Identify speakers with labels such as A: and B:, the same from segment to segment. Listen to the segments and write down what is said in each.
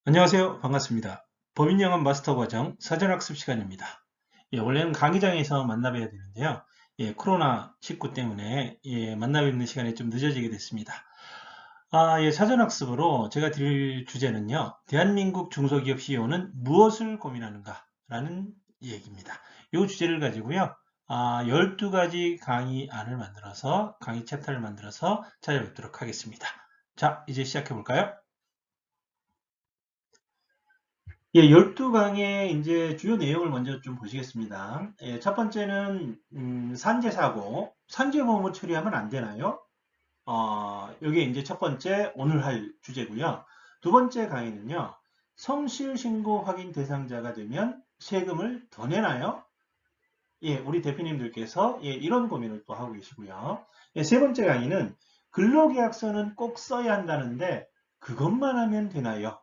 A: 안녕하세요. 반갑습니다. 법인영업 마스터 과정 사전학습 시간입니다. 원래는 강의장에서 만나봐야 되는데요. 코로나19 때문에 만나 뵙는 시간이 좀 늦어지게 됐습니다. 사전학습으로 제가 드릴 주제는요. 대한민국 중소기업 CEO는 무엇을 고민하는가? 라는 얘기입니다. 이 주제를 가지고요. 12가지 강의안을 만들어서 강의 챕터를 만들어서 찾아뵙도록 하겠습니다. 자, 이제 시작해 볼까요? 12강의 이제 주요 내용을 먼저 좀 보시겠습니다. 첫 번째는, 산재사고, 산재보험을 처리하면 안 되나요? 이게 이제 첫 번째 오늘 할 주제고요. 두 번째 강의는요, 성실신고 확인 대상자가 되면 세금을 더 내나요? 우리 대표님들께서 이런 고민을 또 하고 계시고요. 세 번째 강의는 근로계약서는 꼭 써야 한다는데 그것만 하면 되나요?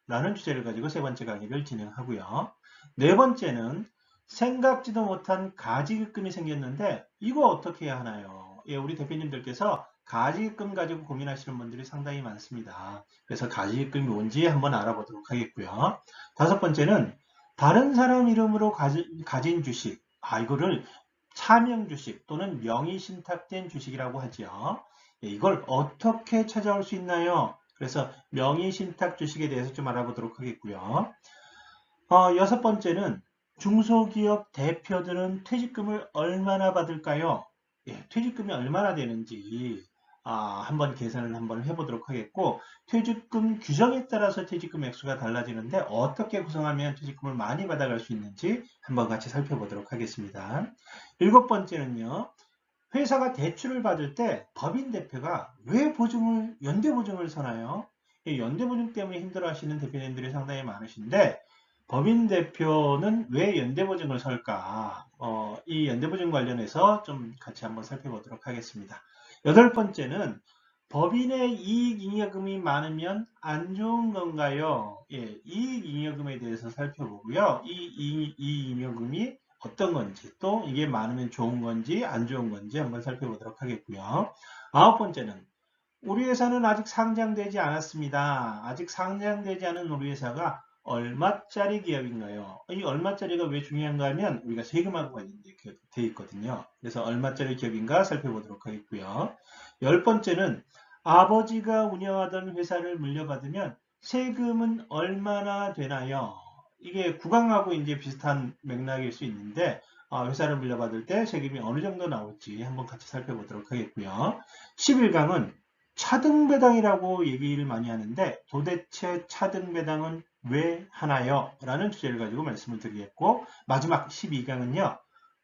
A: 라는 주제를 가지고 세 번째 강의를 진행하고요. 네 번째는 생각지도 못한 가지급금이 생겼는데 이거 어떻게 해야 하나요? 우리 대표님들께서 가지급금 가지고 고민하시는 분들이 상당히 많습니다. 그래서 가지급금이 뭔지 한번 알아보도록 하겠고요. 다섯 번째는 다른 사람 이름으로 가진 주식, 이거를 차명 주식 또는 명의 신탁된 주식이라고 하죠. 이걸 어떻게 찾아올 수 있나요? 그래서 명의 신탁 주식에 대해서 좀 알아보도록 하겠고요. 여섯 번째는 중소기업 대표들은 퇴직금을 얼마나 받을까요? 퇴직금이 얼마나 되는지 한번 계산을 한번 해보도록 하겠고, 퇴직금 규정에 따라서 퇴직금 액수가 달라지는데 어떻게 구성하면 퇴직금을 많이 받아갈 수 있는지 한번 같이 살펴보도록 하겠습니다. 일곱 번째는요. 회사가 대출을 받을 때 법인 대표가 왜 연대보증을 서나요? 이 연대보증 때문에 힘들어하시는 대표님들이 상당히 많으신데 법인 대표는 왜 연대보증을 설까? 이 연대보증 관련해서 좀 같이 한번 살펴보도록 하겠습니다. 여덟 번째는 법인의 이익잉여금이 많으면 안 좋은 건가요? 이익잉여금에 대해서 살펴보고요. 이 이익잉여금이 어떤 건지 또 이게 많으면 좋은 건지 안 좋은 건지 한번 살펴보도록 하겠고요. 아홉 번째는 우리 회사는 아직 상장되지 않았습니다. 아직 상장되지 않은 우리 회사가 얼마짜리 기업인가요? 이 얼마짜리가 왜 중요한가 하면 우리가 세금하고 관련되어 있거든요. 그래서 얼마짜리 기업인가 살펴보도록 하겠고요. 열 번째는 아버지가 운영하던 회사를 물려받으면 세금은 얼마나 되나요? 이게 구강하고 이제 비슷한 맥락일 수 있는데 회사를 물려받을 때 세금이 어느 정도 나올지 한번 같이 살펴보도록 하겠고요. 11강은 차등배당이라고 얘기를 많이 하는데 도대체 차등배당은 왜 하나요? 라는 주제를 가지고 말씀을 드리겠고, 마지막 12강은요.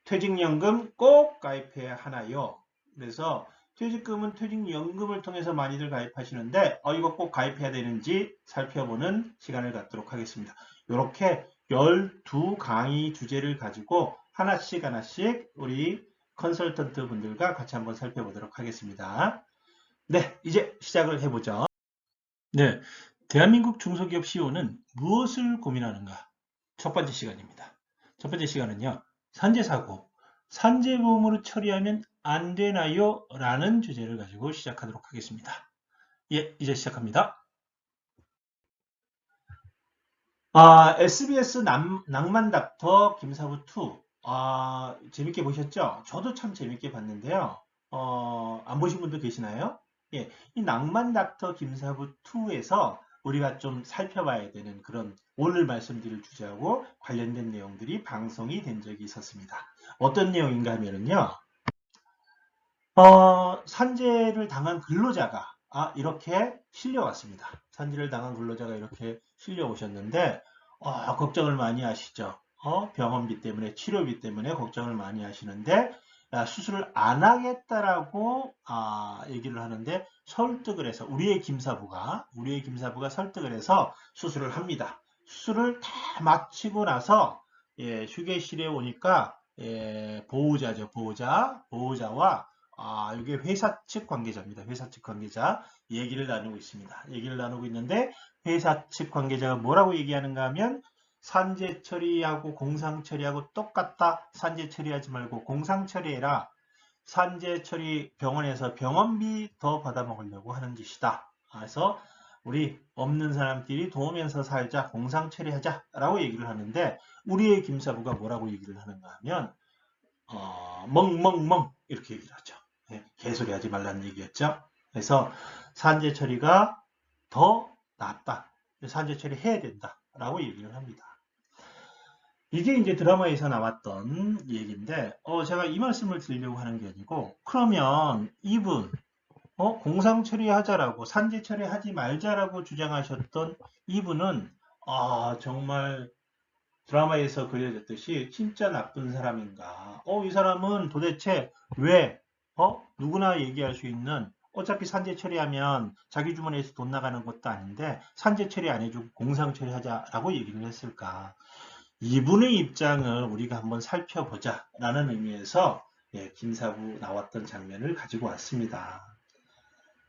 A: 퇴직연금 꼭 가입해야 하나요? 그래서 퇴직금은 퇴직연금을 통해서 많이들 가입하시는데 이거 꼭 가입해야 되는지 살펴보는 시간을 갖도록 하겠습니다. 이렇게 12강의 주제를 가지고 하나씩 우리 컨설턴트 분들과 같이 한번 살펴보도록 하겠습니다. 네, 이제 시작을 해보죠. 네, 대한민국 중소기업 CEO는 무엇을 고민하는가? 첫 번째 시간입니다. 첫 번째 시간은요, 산재사고, 산재보험으로 처리하면 안 되나요? 라는 주제를 가지고 시작하도록 하겠습니다. 이제 시작합니다. SBS 낭만닥터 김사부 2. 재밌게 보셨죠? 저도 참 재밌게 봤는데요. 안 보신 분도 계시나요? 이 낭만닥터 김사부 2에서 우리가 좀 살펴봐야 되는 그런 오늘 말씀드릴 주제하고 관련된 내용들이 방송이 된 적이 있었습니다. 어떤 내용인가 하면은요. 산재를 당한 근로자가 이렇게 실려왔습니다. 산재를 당한 근로자가 이렇게 실려오셨는데 걱정을 많이 하시죠. 병원비 때문에 치료비 때문에 걱정을 많이 하시는데 수술을 안 하겠다라고 얘기를 하는데 설득을 해서 우리의 김사부가 설득을 해서 수술을 합니다. 수술을 다 마치고 나서 휴게실에 오니까 보호자죠. 보호자와 이게 회사 측 관계자입니다. 회사 측 관계자 얘기를 나누고 있습니다. 얘기를 나누고 있는데 회사 측 관계자가 뭐라고 얘기하는가 하면 산재 처리하고 공상 처리하고 똑같다. 산재 처리하지 말고 공상 처리해라. 산재 처리 병원에서 병원비 더 받아먹으려고 하는 짓이다. 그래서 우리 없는 사람끼리 도우면서 살자, 공상 처리하자 라고 얘기를 하는데 우리의 김사부가 뭐라고 얘기를 하는가 하면 멍멍멍 이렇게 얘기를 하죠. 네, 개소리 하지 말라는 얘기였죠. 그래서 산재 처리가 더 낫다. 산재 처리 해야 된다 라고 얘기를 합니다. 이게 이제 드라마에서 나왔던 얘기인데 제가 이 말씀을 드리려고 하는 게 아니고 그러면 이분 공상 처리하자라고 산재 처리하지 말자라고 주장하셨던 이분은 정말 드라마에서 그려졌듯이 진짜 나쁜 사람인가? 이 사람은 도대체 왜 누구나 얘기할 수 있는 어차피 산재 처리하면 자기 주머니에서 돈 나가는 것도 아닌데 산재 처리 안 해주고 공상 처리하자라고 얘기를 했을까? 이분의 입장을 우리가 한번 살펴보자라는 의미에서 김사부 나왔던 장면을 가지고 왔습니다.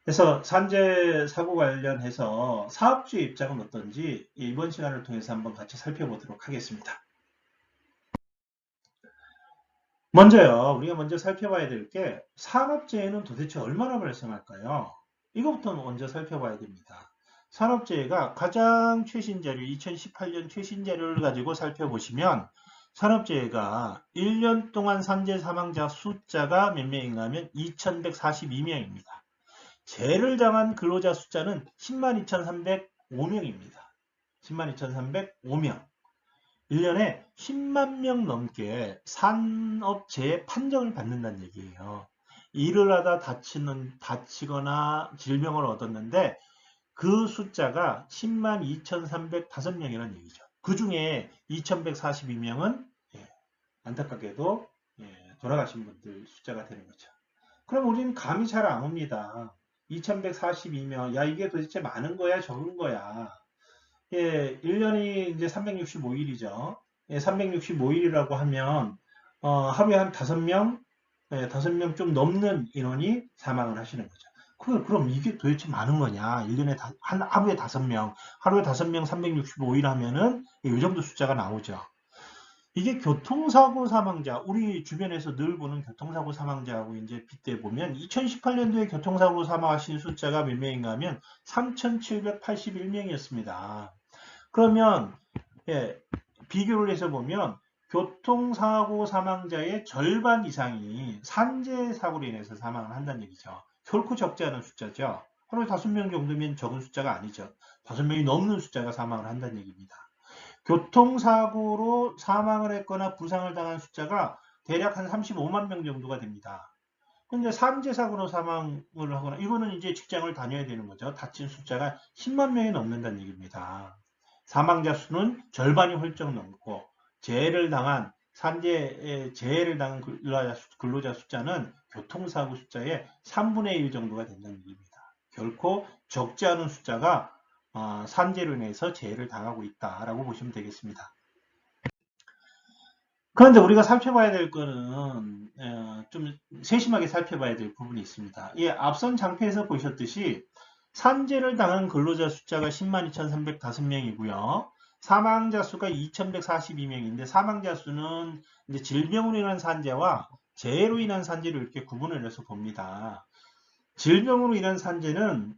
A: 그래서 산재 사고 관련해서 사업주의 입장은 어떤지 이번 시간을 통해서 한번 같이 살펴보도록 하겠습니다. 먼저요, 우리가 먼저 살펴봐야 될 게 산업재해는 도대체 얼마나 발생할까요? 이것부터 먼저 살펴봐야 됩니다. 산업재해가 가장 최신 자료, 2018년 최신 자료를 가지고 살펴보시면 산업재해가 1년 동안 산재 사망자 숫자가 몇 명인가 하면 2142명입니다. 재해를 당한 근로자 숫자는 102,305명입니다. 102,305명. 1년에 10만 명 넘게 산업재해 판정을 받는다는 얘기예요. 일을 하다 다치거나 질병을 얻었는데 그 숫자가 10만 2,305명이라는 얘기죠. 그 중에 2,142명은 안타깝게도 돌아가신 분들 숫자가 되는 거죠. 그럼 우리는 감이 잘 안 옵니다. 2142명. 야, 이게 도대체 많은 거야, 적은 거야? 1년이 이제 365일이죠. 365일이라고 하면, 하루에 한 5명, 5명 좀 넘는 인원이 사망을 하시는 거죠. 그럼 이게 도대체 많은 거냐? 1년에 하루에 5명, 하루에 5명 365일 하면은 이 정도 숫자가 나오죠. 이게 교통사고 사망자, 우리 주변에서 늘 보는 교통사고 사망자하고 이제 빗대 보면 2018년도에 교통사고 사망하신 숫자가 몇 명인가 하면 3,781명이었습니다. 그러면 비교를 해서 보면 교통사고 사망자의 절반 이상이 산재 사고로 인해서 사망을 한다는 얘기죠. 결코 적지 않은 숫자죠. 하루에 5명 정도면 적은 숫자가 아니죠. 5명이 넘는 숫자가 사망을 한다는 얘기입니다. 교통사고로 사망을 했거나 부상을 당한 숫자가 대략 한 35만 명 정도가 됩니다. 근데 산재사고로 사망을 하거나 이거는 이제 직장을 다녀야 되는 거죠. 다친 숫자가 10만 명이 넘는다는 얘기입니다. 사망자 수는 절반이 훌쩍 넘고 재해를 당한 재해를 당한 근로자 숫자는 교통사고 숫자의 3분의 1 정도가 된다는 얘기입니다. 결코 적지 않은 숫자가 산재로 인해서 재해를 당하고 있다라고 보시면 되겠습니다. 그런데 우리가 살펴봐야 될 거는 좀 세심하게 살펴봐야 될 부분이 있습니다. 앞선 장표에서 보셨듯이 산재를 당한 근로자 숫자가 102,305명이고요. 사망자 수가 2,142명인데 사망자 수는 이제 질병으로 인한 산재와 재해로 인한 산재를 이렇게 구분을 해서 봅니다. 질병으로 인한 산재는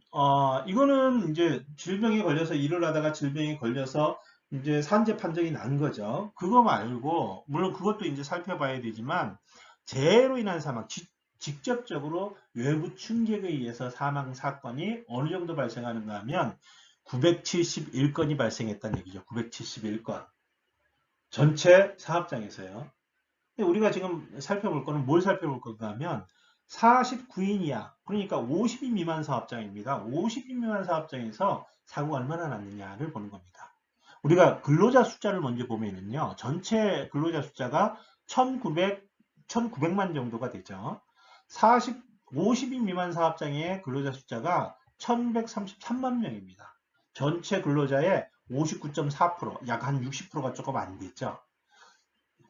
A: 이거는 이제 질병에 걸려서 일을 하다가 질병에 걸려서 이제 산재 판정이 난 거죠. 그거 말고 물론 그것도 이제 살펴봐야 되지만 재해로 인한 사망, 직접적으로 외부 충격에 의해서 사망 사건이 어느 정도 발생하는가 하면 971건이 발생했다는 얘기죠. 971건. 전체 사업장에서요. 우리가 지금 살펴볼 거는 뭘 살펴볼 건가 하면 49인 이하, 그러니까 50인 미만 사업장입니다. 50인 미만 사업장에서 사고가 얼마나 났느냐를 보는 겁니다. 우리가 근로자 숫자를 먼저 보면은요, 전체 근로자 숫자가 1900만 정도가 되죠. 50인 미만 사업장의 근로자 숫자가 1133만 명입니다. 전체 근로자의 59.4%, 약 한 60%가 조금 안 됐죠.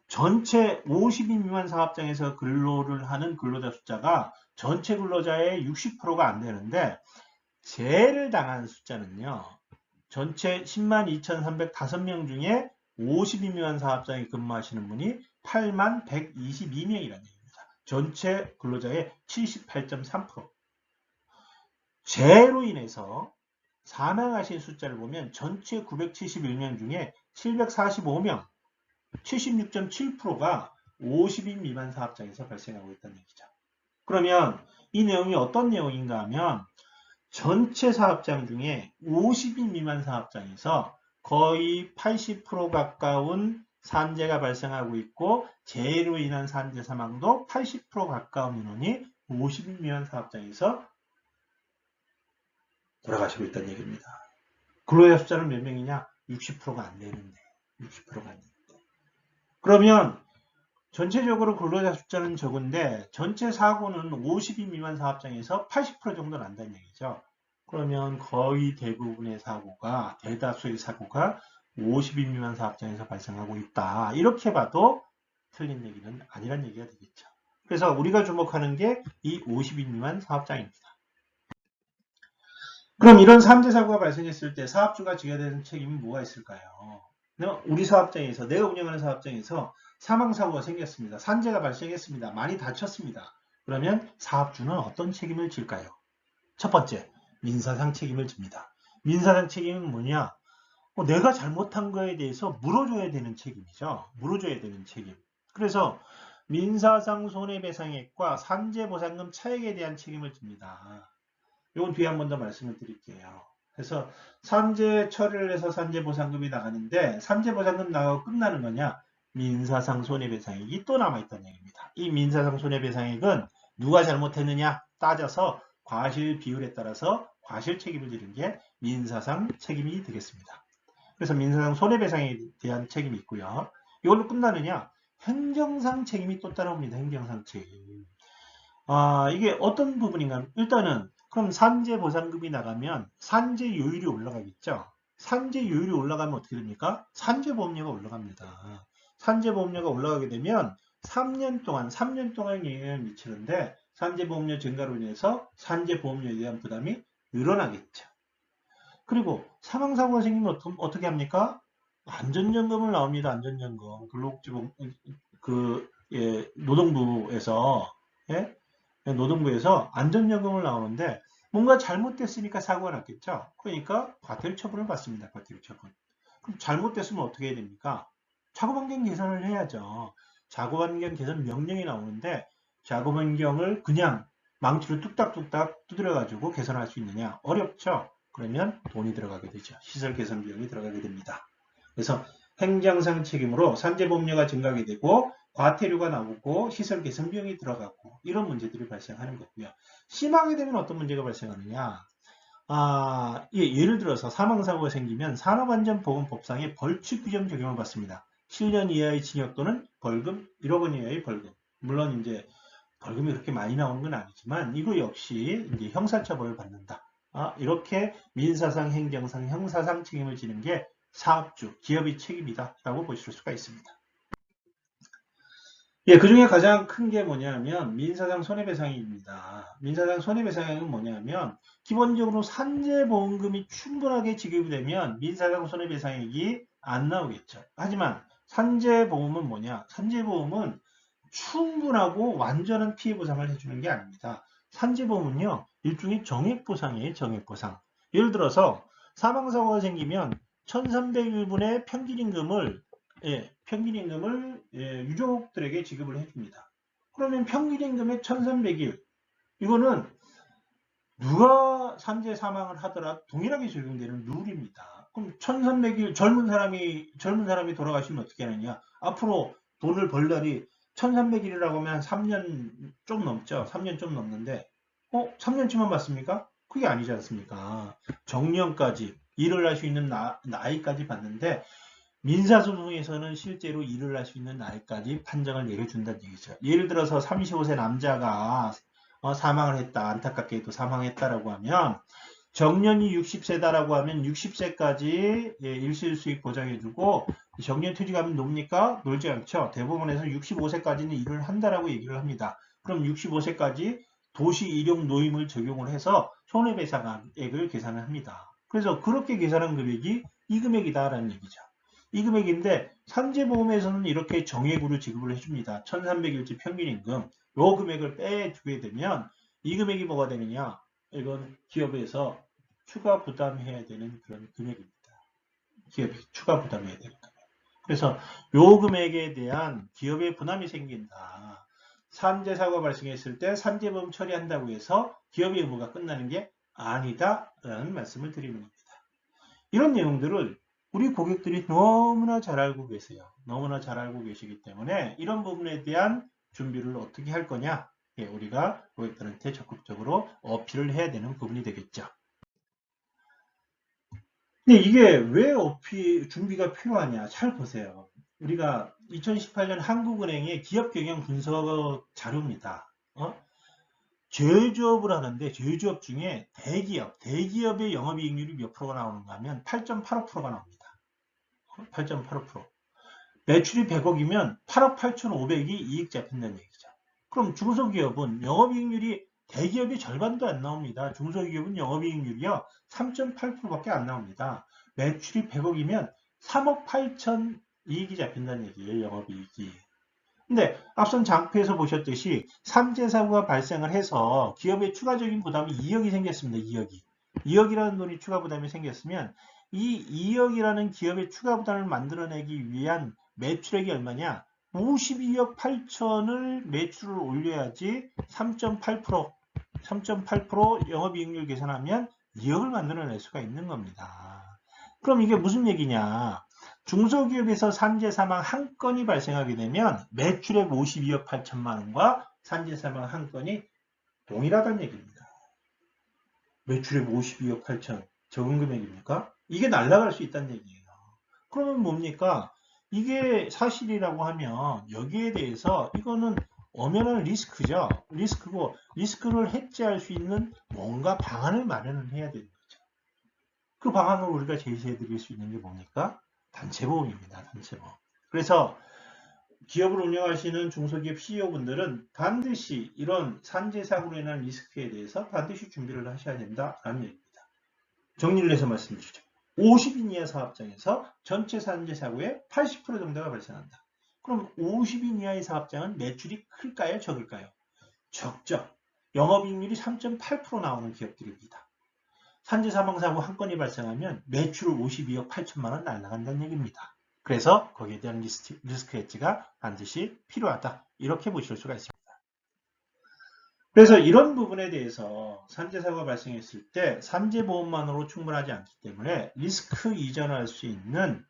A: 전체 50인 미만 사업장에서 근로를 하는 근로자 숫자가 전체 근로자의 60%가 안 되는데 재해를 당한 숫자는요. 전체 10만 2,305명 중에 50인 미만 사업장에 근무하시는 분이 8만 122명이라는 얘기입니다. 전체 근로자의 78.3%. 재해로 인해서 사망하신 숫자를 보면 전체 971명 중에 745명, 76.7%가 50인 미만 사업장에서 발생하고 있다는 얘기죠. 그러면 이 내용이 어떤 내용인가 하면 전체 사업장 중에 50인 미만 사업장에서 거의 80% 가까운 산재가 발생하고 있고 재해로 인한 산재 사망도 80% 가까운 인원이 50인 미만 사업장에서 돌아가시고 있다는 얘기입니다. 근로자 숫자는 몇 명이냐? 60%가 안 되는데. 60%가 안 되는데. 그러면 전체적으로 근로자 숫자는 적은데 전체 사고는 50인 미만 사업장에서 80% 정도 난다는 얘기죠. 그러면 거의 대부분의 사고가, 대다수의 사고가 50인 미만 사업장에서 발생하고 있다. 이렇게 봐도 틀린 얘기는 아니란 얘기가 되겠죠. 그래서 우리가 주목하는 게 이 50인 미만 사업장입니다. 그럼 이런 산재 사고가 발생했을 때 사업주가 지어야 되는 책임은 뭐가 있을까요? 우리 사업장에서, 내가 운영하는 사업장에서 사망사고가 생겼습니다. 산재가 발생했습니다. 많이 다쳤습니다. 그러면 사업주는 어떤 책임을 질까요? 첫 번째, 민사상 책임을 집니다. 민사상 책임은 뭐냐? 내가 잘못한 거에 대해서 물어줘야 되는 책임이죠. 물어줘야 되는 책임. 그래서 민사상 손해배상액과 산재보상금 차액에 대한 책임을 집니다. 이건 뒤에 한 번 더 말씀을 드릴게요. 그래서 산재 처리를 해서 산재보상금이 나가는데 산재보상금 나가고 끝나는 거냐? 민사상 손해배상액이 또 남아있다는 얘기입니다. 이 민사상 손해배상액은 누가 잘못했느냐 따져서 과실 비율에 따라서 과실 책임을 지는 게 민사상 책임이 되겠습니다. 그래서 민사상 손해배상에 대한 책임이 있고요. 이걸로 끝나느냐? 행정상 책임이 또 따라옵니다. 행정상 책임. 이게 어떤 부분인가? 일단은 그럼 산재보상금이 나가면 산재요율이 올라가겠죠. 산재요율이 올라가면 어떻게 됩니까? 산재보험료가 올라갑니다. 산재보험료가 올라가게 되면 3년 동안 영향을 미치는데 산재보험료 증가로 인해서 산재보험료에 대한 부담이 늘어나겠죠. 그리고 사망사고가 생기면 어떻게 합니까? 안전점검을 나옵니다. 안전점검. 근로복지부 노동부에서 예? 노동부에서 안전점검을 나오는데 뭔가 잘못됐으니까 사고가 났겠죠. 그러니까 과태료 처분을 받습니다. 과태료 처분. 그럼 잘못됐으면 어떻게 해야 됩니까? 작업환경 개선을 해야죠. 작업환경 개선 명령이 나오는데 작업환경을 그냥 망치로 뚝딱뚝딱 두드려가지고 개선할 수 있느냐? 어렵죠. 그러면 돈이 들어가게 되죠. 시설 개선 비용이 들어가게 됩니다. 그래서 행정상 책임으로 산재보험료가 증가하게 되고 과태료가 나오고 시설 개선 비용이 들어가고 이런 문제들이 발생하는 거고요. 심하게 되면 어떤 문제가 발생하느냐? 예를 들어서 사망사고가 생기면 산업안전보건법상의 벌칙 규정 적용을 받습니다. 7년 이하의 징역 또는 벌금, 1억 원 이하의 벌금. 물론 이제 벌금이 그렇게 많이 나오는 건 아니지만 이거 역시 이제 형사처벌을 받는다. 이렇게 민사상, 행정상, 형사상 책임을 지는 게 사업주, 기업의 책임이다라고 보실 수가 있습니다. 그 중에 가장 큰 게 뭐냐면 민사상 손해배상입니다. 민사상 손해배상액은 뭐냐면 기본적으로 산재보험금이 충분하게 지급이 되면 민사상 손해배상액이 안 나오겠죠. 하지만 산재보험은 뭐냐? 산재보험은 충분하고 완전한 피해보상을 해주는 게 아닙니다. 산재보험은요, 일종의 정액보상이에요, 정액보상. 예를 들어서 사망사고가 생기면 1301분의 평균임금을 유족들에게 지급을 해줍니다. 그러면 평균임금의 1300일 이거는 누가 산재 사망을 하더라도 동일하게 적용되는 룰입니다. 그럼 1300일 젊은 사람이 돌아가시면 어떻게 하느냐? 앞으로 돈을 벌 날이 1300일이라고 하면 3년 좀 넘죠. 3년 좀 넘는데 3년치만 받습니까? 그게 아니지 않습니까? 정년까지 일을 할 수 있는 나이까지 받는데 민사소송에서는 실제로 일을 할 수 있는 나이까지 판정을 내려준다는 얘기죠. 예를 들어서 35세 남자가 사망을 했다. 안타깝게도 사망했다라고 하면 정년이 60세다라고 하면 60세까지 일시수익 보장해주고 정년 퇴직하면 놉니까? 놀지 않죠. 대법원에서 65세까지는 일을 한다라고 얘기를 합니다. 그럼 65세까지 도시 일용 노임을 적용을 해서 손해배상액을 계산을 합니다. 그래서 그렇게 계산한 금액이 이 금액이다라는 얘기죠. 이 금액인데 산재보험에서는 이렇게 정액으로 지급을 해줍니다. 1300일치 평균임금 요 금액을 빼주게 되면 이 금액이 뭐가 되느냐? 이건 기업에서 추가 부담해야 되는 그런 금액입니다. 기업이 추가 부담해야 되는 금액. 그래서 요 금액에 대한 기업의 부담이 생긴다. 산재 사고가 발생했을 때 산재보험 처리한다고 해서 기업의 의무가 끝나는 게 아니다라는 말씀을 드리는 겁니다. 이런 내용들을 우리 고객들이 너무나 잘 알고 계세요. 너무나 잘 알고 계시기 때문에 이런 부분에 대한 준비를 어떻게 할 거냐? 예, 우리가 고객들한테 적극적으로 어필을 해야 되는 부분이 되겠죠. 근데 이게 왜 준비가 필요하냐? 잘 보세요. 우리가 2018년 한국은행의 기업경영 분석 자료입니다. 제조업을 하는데 제조업 중에 대기업의 영업이익률이 몇 프로가 나오는가 하면 8.85%가 나옵니다. 8.85%. 매출이 100억이면 8억 8,500이 이익 잡힌다는 얘기죠. 그럼 중소기업은 영업이익률이 대기업이 절반도 안 나옵니다. 중소기업은 영업이익률이요 3.8%밖에 안 나옵니다. 매출이 100억이면 3억 8천 이익이 잡힌다는 얘기예요. 영업이익이. 근데 앞선 장표에서 보셨듯이 산재사고가 발생을 해서 기업에 추가적인 부담이 2억이 생겼습니다. 2억이라는 돈이 추가 부담이 생겼으면 이 2억이라는 기업의 추가 부담을 만들어내기 위한 매출액이 얼마냐? 52억 8천을 매출을 올려야지 3.8% 영업이익률 계산하면 2억을 만들어낼 수가 있는 겁니다. 그럼 이게 무슨 얘기냐? 중소기업에서 산재 사망 한 건이 발생하게 되면 매출액 52억 8천만 원과 산재 사망 한 건이 동일하다는 얘기입니다. 매출액 52억 8천 적은 금액입니까? 이게 날아갈 수 있다는 얘기예요. 그러면 뭡니까? 이게 사실이라고 하면 여기에 대해서 이거는 엄연한 리스크죠. 리스크고 리스크를 해지할 수 있는 뭔가 방안을 마련을 해야 되는 거죠. 그 방안을 우리가 제시해 드릴 수 있는 게 뭡니까? 단체보험입니다. 단체보험. 그래서 기업을 운영하시는 중소기업 CEO분들은 반드시 이런 산재사고로 인한 리스크에 대해서 반드시 준비를 하셔야 된다라는 얘기입니다. 정리를 해서 말씀드리죠. 50인 이하 사업장에서 전체 산재사고의 80% 정도가 발생한다. 그럼 50인 이하의 사업장은 매출이 클까요? 적을까요? 적죠. 영업이익률이 3.8% 나오는 기업들입니다. 산재사망사고 한 건이 발생하면 매출 52억 8천만 원 날아간다는 얘기입니다. 그래서 거기에 대한 리스크 헤지가 반드시 필요하다. 이렇게 보실 수가 있습니다. 그래서 이런 부분에 대해서 산재사고가 발생했을 때 산재보험만으로 충분하지 않기 때문에 리스크 이전할 수 있는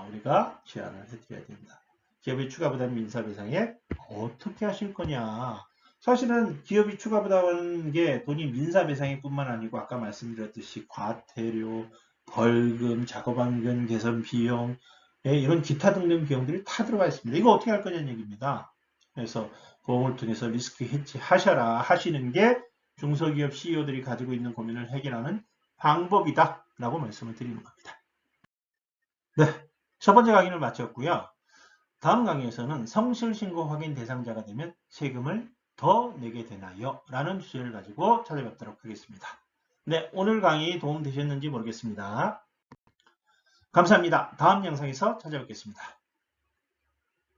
A: 우리가 제안을 해드려야 된다. 기업의 추가부담 민사배상에 어떻게 하실 거냐. 사실은 기업이 추가부담하는 게 돈이 민사배상일 뿐만 아니고 아까 말씀드렸듯이 과태료, 벌금, 작업환경 개선 비용, 이런 기타 등등 비용들이 다 들어가 있습니다. 이거 어떻게 할 거냐는 얘기입니다. 그래서 보험을 통해서 리스크 해지 하셔라 하시는 게 중소기업 CEO들이 가지고 있는 고민을 해결하는 방법이다 라고 말씀을 드리는 겁니다. 네, 첫 번째 강의를 마쳤고요. 다음 강의에서는 성실신고 확인 대상자가 되면 세금을 더 내게 되나요? 라는 주제를 가지고 찾아뵙도록 하겠습니다. 네, 오늘 강의 도움 되셨는지 모르겠습니다. 감사합니다. 다음 영상에서 찾아뵙겠습니다.